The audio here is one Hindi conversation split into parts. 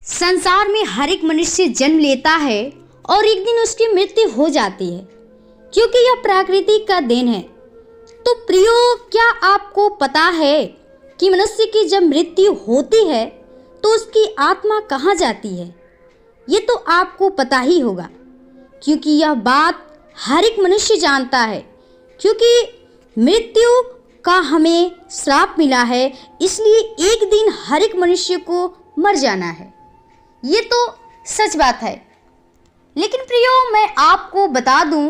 संसार में हर एक मनुष्य जन्म लेता है और एक दिन उसकी मृत्यु हो जाती है, क्योंकि यह प्रकृति का देन है। तो प्रियो, क्या आपको पता है कि मनुष्य की जब मृत्यु होती है तो उसकी आत्मा कहाँ जाती है? ये तो आपको पता ही होगा, क्योंकि यह बात हर एक मनुष्य जानता है। क्योंकि मृत्यु का हमें श्राप मिला है, इसलिए एक दिन हर एक मनुष्य को मर जाना है। ये तो सच बात है। लेकिन प्रियो, मैं आपको बता दूं,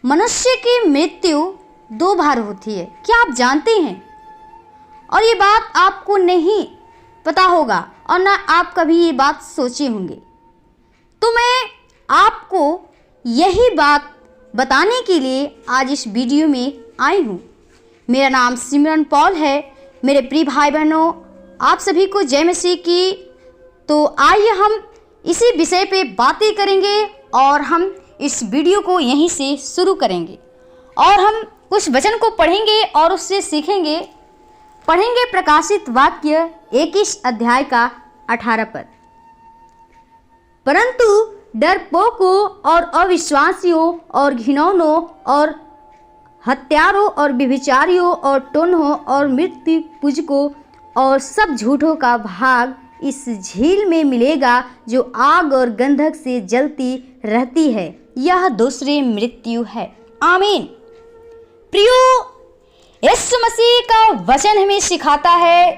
मनुष्य की मृत्यु 2 बार होती है। क्या आप जानते हैं? और ये बात आपको नहीं पता होगा और ना आप कभी ये बात सोचे होंगे। तो मैं आपको यही बात बताने के लिए आज इस वीडियो में आई हूँ। मेरा नाम सिमरन पॉल है। मेरे प्रिय भाई बहनों, आप सभी को जय मसीह की। तो आइए हम इसी विषय पे बातें करेंगे और हम इस वीडियो को यहीं से शुरू करेंगे और हम कुछ वचन को पढ़ेंगे और उससे सीखेंगे। पढ़ेंगे प्रकाशित वाक्य 21 अध्याय का 18 पद। परंतु डरपोकों और अविश्वासियों और घिनौनों और हत्यारों और व्यभिचारियों और टोन्हों और मृत्यु पूजकों और सब झूठों का भाग इस झील में मिलेगा, जो आग और गंधक से जलती रहती है। यह दूसरी मृत्यु है। आमीन। प्रियो, यीशु मसीह का वचन हमें सिखाता है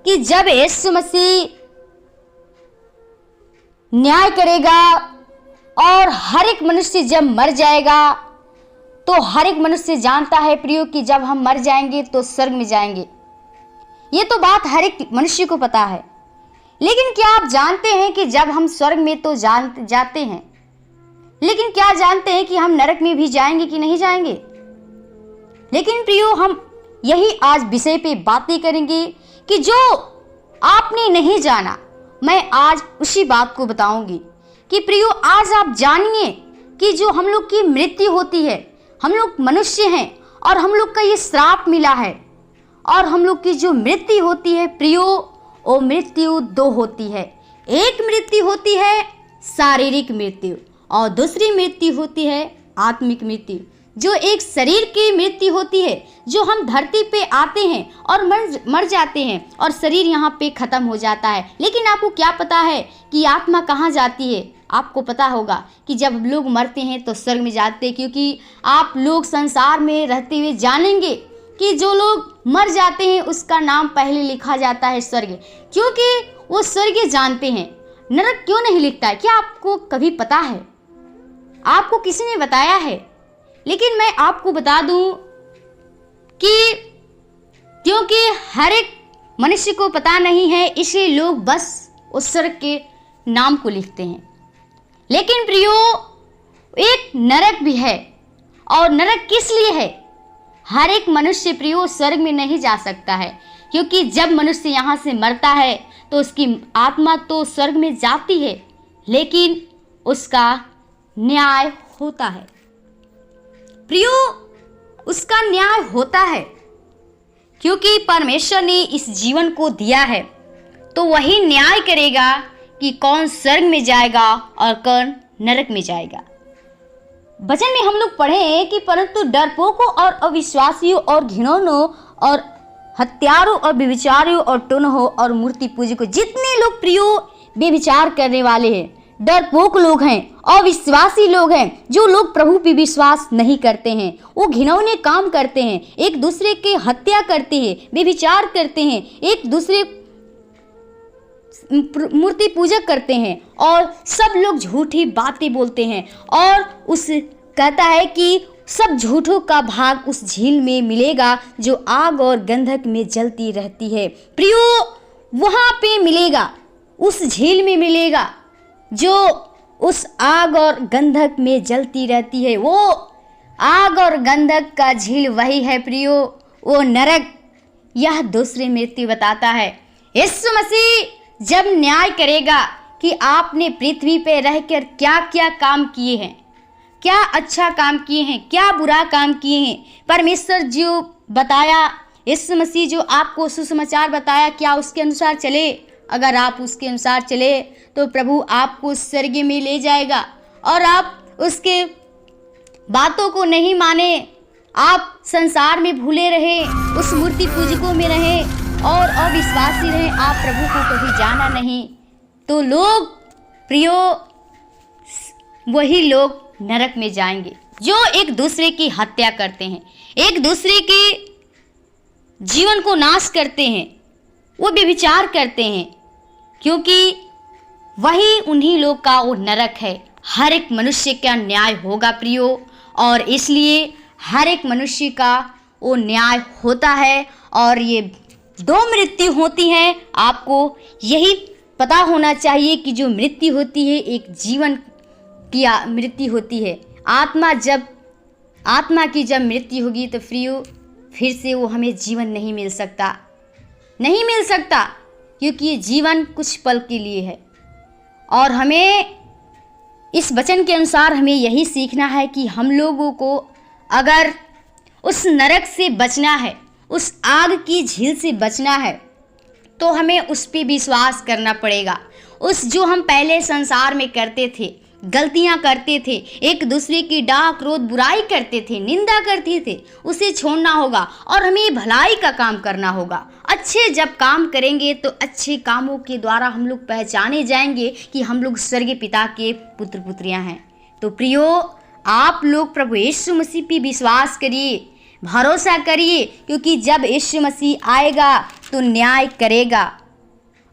कि जब यीशु मसीह न्याय करेगा और हर एक मनुष्य जब मर जाएगा, तो हर एक मनुष्य जानता है प्रियो कि जब हम मर जाएंगे तो स्वर्ग में जाएंगे। ये तो बात हर एक मनुष्य को पता है। लेकिन क्या आप जानते हैं कि जब हम स्वर्ग में तो जाते हैं, लेकिन क्या जानते हैं कि हम नरक में भी जाएंगे कि नहीं जाएंगे? लेकिन प्रियो, हम यही आज विषय पे बातें करेंगे कि जो आपने नहीं जाना, मैं आज उसी बात को बताऊंगी कि प्रियो, आज आप जानिए कि जो हम लोग की मृत्यु होती है, हम लोग मनुष्य हैं और हम लोग का ये श्राप मिला है। और हम लोग की जो मृत्यु होती है प्रियो, वो मृत्यु 2 होती है। एक मृत्यु होती है शारीरिक मृत्यु और दूसरी मृत्यु होती है आत्मिक मृत्यु। जो एक शरीर की मृत्यु होती है, जो हम धरती पे आते हैं और मर जाते हैं और शरीर यहाँ पे ख़त्म हो जाता है। लेकिन आपको क्या पता है कि आत्मा कहाँ जाती है? आपको पता होगा कि जब लोग मरते हैं तो स्वर्ग में जाते हैं, क्योंकि आप लोग संसार में रहते हुए जानेंगे कि जो लोग मर जाते हैं उसका नाम पहले लिखा जाता है स्वर्ग, क्योंकि वो स्वर्ग जानते हैं। नरक क्यों नहीं लिखता है? क्या आपको कभी पता है? आपको किसी ने बताया है? लेकिन मैं आपको बता दूं कि क्योंकि हर एक मनुष्य को पता नहीं है, इसलिए लोग बस उस स्वर्ग के नाम को लिखते हैं। लेकिन प्रियो, एक नरक भी है। और नरक किस लिए है? हर एक मनुष्य प्रियो स्वर्ग में नहीं जा सकता है, क्योंकि जब मनुष्य यहाँ से मरता है तो उसकी आत्मा तो स्वर्ग में जाती है, लेकिन उसका न्याय होता है। प्रियो, उसका न्याय होता है, क्योंकि परमेश्वर ने इस जीवन को दिया है, तो वही न्याय करेगा कि कौन स्वर्ग में जाएगा और कौन नरक में जाएगा। वचन में हम लोग पढ़े हैं कि परंतु डरपोकों और अविश्वासियों और घिनौनों और हत्यारों और व्यभिचारियों और टोन्हों और मूर्ति पूजकों, जितने लोग प्रियो व्यभिचार करने वाले हैं, डरपोक लोग हैं, अविश्वासी लोग हैं, जो लोग प्रभु पे विश्वास नहीं करते हैं, वो घिनौने काम करते हैं, एक दूसरे की हत्या करते हैं, व्यभिचार करते हैं, एक दूसरे मूर्ति पूजक करते हैं और सब लोग झूठी बातें बोलते हैं। और उस कहता है कि सब झूठों का भाग उस झील में मिलेगा, जो आग और गंधक में जलती रहती है। प्रियो, वहाँ पे मिलेगा, उस झील में मिलेगा, जो उस आग और गंधक में जलती रहती है। वो आग और गंधक का झील वही है प्रियो, वो नरक। यह दूसरी मृत्यु बताता है। यीशु मसीह जब न्याय करेगा कि आपने पृथ्वी पे रहकर क्या क्या काम किए हैं, क्या अच्छा काम किए हैं, क्या बुरा काम किए हैं, परमेश्वर जो बताया, यीशु मसीह जो आपको सुसमाचार बताया, क्या उसके अनुसार चले? अगर आप उसके अनुसार चले तो प्रभु आपको स्वर्ग में ले जाएगा। और आप उसके बातों को नहीं माने, आप संसार में भूले रहे, उस मूर्ति पूजकों में रहे और अविश्वासी रहे, आप प्रभु को कभी जाना नहीं, तो लोग प्रियो वही लोग नरक में जाएंगे जो एक दूसरे की हत्या करते हैं, एक दूसरे के जीवन को नाश करते हैं, वो व्यभिचार करते हैं, क्योंकि वही उन्हीं लोग का वो नरक है। हर एक मनुष्य का न्याय होगा प्रियो, और इसलिए हर एक मनुष्य का वो न्याय होता है। और ये दो मृत्यु होती है, आपको यही पता होना चाहिए कि जो मृत्यु होती है एक जीवन की मृत्यु होती है। आत्मा की जब मृत्यु होगी तो प्रियो फिर से वो हमें जीवन नहीं मिल सकता, नहीं मिल सकता, क्योंकि ये जीवन कुछ पल के लिए है। और हमें इस वचन के अनुसार हमें यही सीखना है कि हम लोगों को अगर उस नरक से बचना है, उस आग की झील से बचना है, तो हमें उस पे विश्वास करना पड़ेगा। उस जो हम पहले संसार में करते थे, गलतियां करते थे, एक दूसरे की डाह क्रोध बुराई करते थे, निंदा करते थे, उसे छोड़ना होगा और हमें भलाई का काम करना होगा। अच्छे जब काम करेंगे तो अच्छे कामों के द्वारा हम लोग पहचाने जाएंगे कि हम लोग स्वर्गीय पिता के पुत्र पुत्रियां हैं। तो प्रियो, आप लोग प्रभु यीशु मसीह पे विश्वास करिए, भरोसा करिए, क्योंकि जब यीशु मसीह आएगा तो न्याय करेगा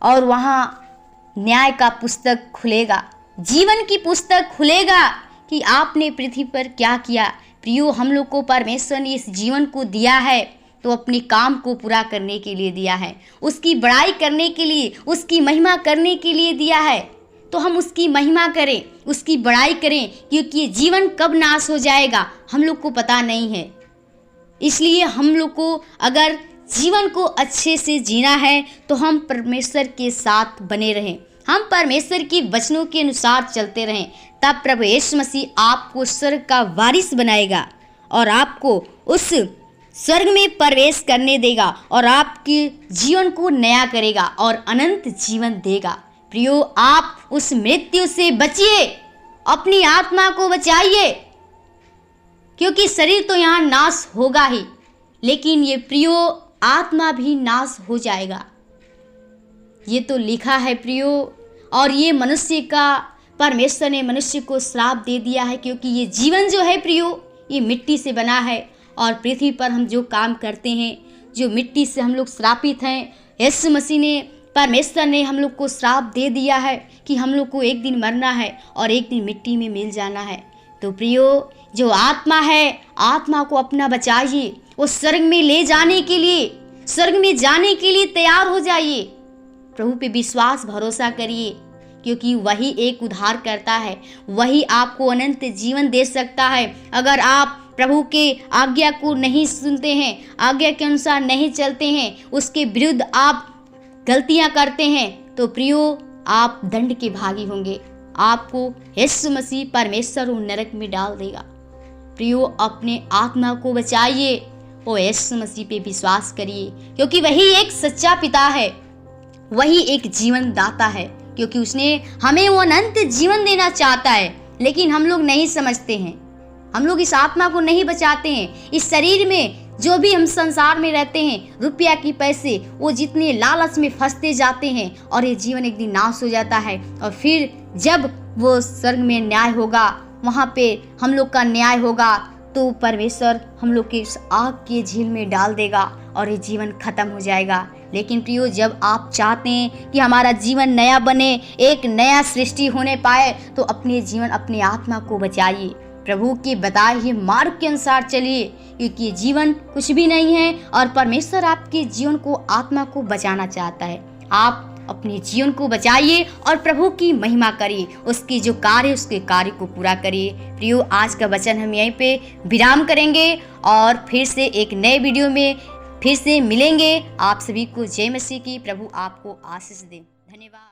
और वहाँ न्याय का पुस्तक खुलेगा, जीवन की पुस्तक खुलेगा कि आपने पृथ्वी पर क्या किया। प्रियो, हम लोग को परमेश्वर ने इस जीवन को दिया है तो अपने काम को पूरा करने के लिए दिया है, उसकी बड़ाई करने के लिए, उसकी महिमा करने के लिए दिया है। तो हम उसकी महिमा करें, उसकी बड़ाई करें, क्योंकि ये जीवन कब नाश हो जाएगा हम लोग को पता नहीं है। इसलिए हम लोग को अगर जीवन को अच्छे से जीना है तो हम परमेश्वर के साथ बने रहें, हम परमेश्वर की वचनों के अनुसार चलते रहें, तब प्रभु यीशु मसीह आपको स्वर्ग का वारिस बनाएगा और आपको उस स्वर्ग में प्रवेश करने देगा और आपके जीवन को नया करेगा और अनंत जीवन देगा। प्रियो, आप उस मृत्यु से बचिए, अपनी आत्मा को बचाइए, क्योंकि शरीर तो यहाँ नाश होगा ही, लेकिन ये प्रियो आत्मा भी नाश हो जाएगा। ये तो लिखा है प्रियो, और ये मनुष्य का परमेश्वर ने मनुष्य को श्राप दे दिया है, क्योंकि ये जीवन जो है प्रियो ये मिट्टी से बना है और पृथ्वी पर हम जो काम करते हैं, जो मिट्टी से हम लोग श्रापित हैं। यीशु मसीह ने, परमेश्वर ने हम लोग को श्राप दे दिया है कि हम लोग को एक दिन मरना है और एक दिन मिट्टी में मिल जाना है। तो प्रियो, जो आत्मा है, आत्मा को अपना बचाइए, वो स्वर्ग में ले जाने के लिए, स्वर्ग में जाने के लिए तैयार हो जाइए। प्रभु पे विश्वास भरोसा करिए, क्योंकि वही एक उद्धार करता है, वही आपको अनंत जीवन दे सकता है। अगर आप प्रभु के आज्ञा को नहीं सुनते हैं, आज्ञा के अनुसार नहीं चलते हैं, उसके विरुद्ध आप गलतियां करते हैं, तो प्रियो आप दंड के भागी होंगे, आपको यीशु मसीह परमेश्वर उन नरक में डाल देगा। प्रियो, अपने आत्मा को बचाइए और यीशु मसीह पे विश्वास करिए, क्योंकि वही एक सच्चा पिता है, वही एक जीवन दाता है, क्योंकि उसने हमें वो अनंत जीवन देना चाहता है। लेकिन हम लोग नहीं समझते हैं, हम लोग इस आत्मा को नहीं बचाते हैं। इस शरीर में जो भी हम संसार में रहते हैं, रुपया की पैसे, वो जितने लालच में फंसते जाते हैं और ये जीवन एक दिन नाश हो जाता है। और फिर जब वो स्वर्ग में न्याय होगा, वहाँ पे हम लोग का न्याय होगा, तो परमेश्वर हम लोग के इस आग के झील में डाल देगा और ये जीवन खत्म हो जाएगा। लेकिन प्रियो, जब आप चाहते हैं कि हमारा जीवन नया बने, एक नया सृष्टि होने पाए, तो अपने जीवन, अपने आत्मा को बचाइए, प्रभु के बताए हुए मार्ग के अनुसार चलिए, क्योंकि ये जीवन कुछ भी नहीं है और परमेश्वर आपके जीवन को, आत्मा को बचाना चाहता है। आप अपने जीवन को बचाइए और प्रभु की महिमा करिए, उसकी जो कार्य, उसके कार्य को पूरा करिए। प्रियो, आज का वचन हम यहीं पे विराम करेंगे और फिर से एक नए वीडियो में फिर से मिलेंगे। आप सभी को जय मसीह की। प्रभु आपको आशीष दे। धन्यवाद।